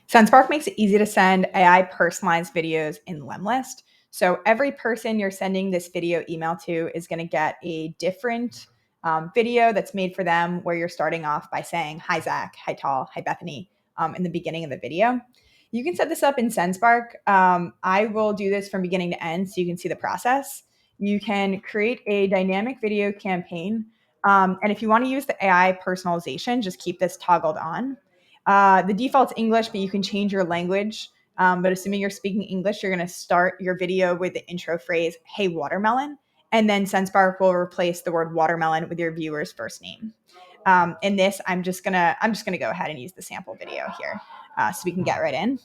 Sendspark makes it easy to send AI personalized videos in Lemlist. So every person you're sending this video email to is going to get a different video that's made for them, where you're starting off by saying, "Hi, Zach. Hi, Tall. Hi, Bethany," in the beginning of the video. You can set this up in Sendspark. I will do this from beginning to end so you can see the process. You can create a dynamic video campaign. And if you want to use the AI personalization, just keep this toggled on. The default's English, but you can change your language. But assuming you're speaking English, you're going to start your video with the intro phrase, "Hey, watermelon." And then Sendspark will replace the word watermelon with your viewer's first name. In this, I'm just gonna go ahead and use the sample video here so we can get right in.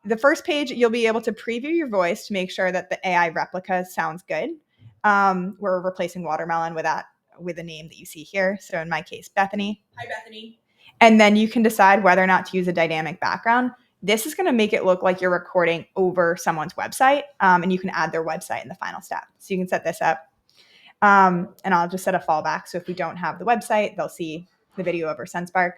The first page, you'll be able to preview your voice to make sure that the AI replica sounds good. We're replacing watermelon with a name that you see here. So in my case, Bethany. Hi, Bethany. And then you can decide whether or not to use a dynamic background. This is going to make it look like you're recording over someone's website, and you can add their website in the final step. So you can set this up. And I'll just set a fallback. So if we don't have the website, they'll see the video over Sendspark.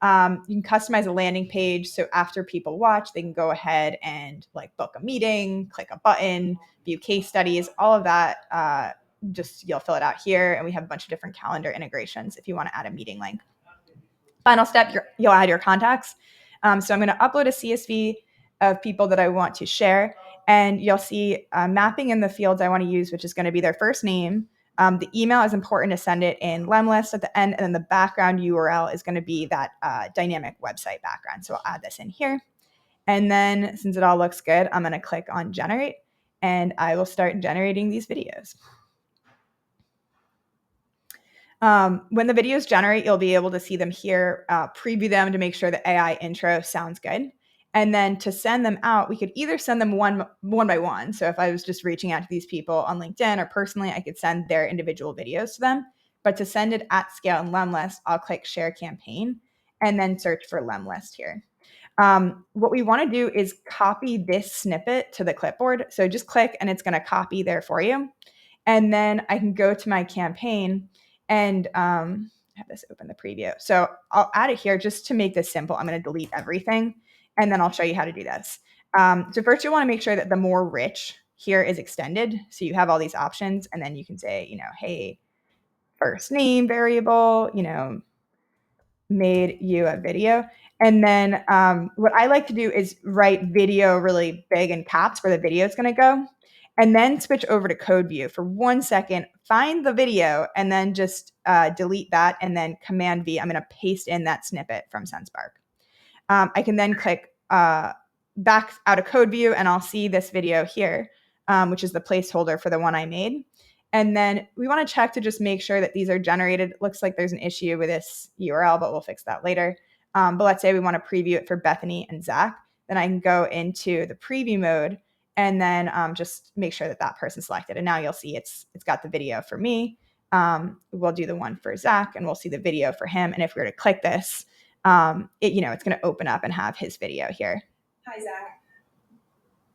You can customize a landing page. So after people watch, they can go ahead and book a meeting, click a button, view case studies, all of that. You'll fill it out here. And we have a bunch of different calendar integrations if you want to add a meeting link. Final step, you'll add your contacts. So I'm going to upload a CSV of people that I want to share. And you'll see mapping in the fields I want to use, which is going to be their first name. The email is important to send it in Lemlist at the end. And then the background URL is going to be that dynamic website background. So I'll add this in here. And then since it all looks good, I'm going to click on generate. And I will start generating these videos. When the videos generate, you'll be able to see them here, preview them to make sure the AI intro sounds good. And then to send them out, we could either send them one by one. So if I was just reaching out to these people on LinkedIn or personally, I could send their individual videos to them. But to send it at scale in Lemlist, I'll click Share Campaign and then search for Lemlist here. What we want to do is copy this snippet to the clipboard. So just click and it's going to copy there for you. And then I can go to my campaign and have this open the preview. So I'll add it here just to make this simple. I'm going to delete everything, and then I'll show you how to do this. So first, you want to make sure that the more rich here is extended. So you have all these options, and then you can say, hey, first name variable, made you a video. And then what I like to do is write video really big in caps where the video is going to go. And then switch over to code view for 1 second, find the video, and then just delete that, and then Command V. I'm going to paste in that snippet from Sendspark. I can then click back out of code view, and I'll see this video here, which is the placeholder for the one I made. And then we want to check to just make sure that these are generated. It looks like there's an issue with this URL, but we'll fix that later. But let's say we want to preview it for Bethany and Zach. Then I can go into the preview mode and then just make sure that person's selected. And now you'll see it's got the video for me. We'll do the one for Zach, and we'll see the video for him. And if we were to click this, it's going to open up and have his video here. Hi, Zach.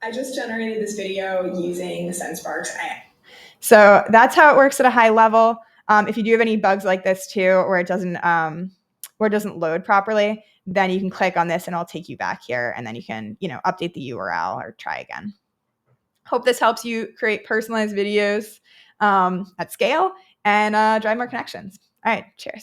I just generated this video using Sendspark. So that's how it works at a high level. If you do have any bugs like this too, or it doesn't load properly, then you can click on this and it'll take you back here, and then you can, update the URL or try again. Hope this helps you create personalized videos at scale and drive more connections. All right, cheers.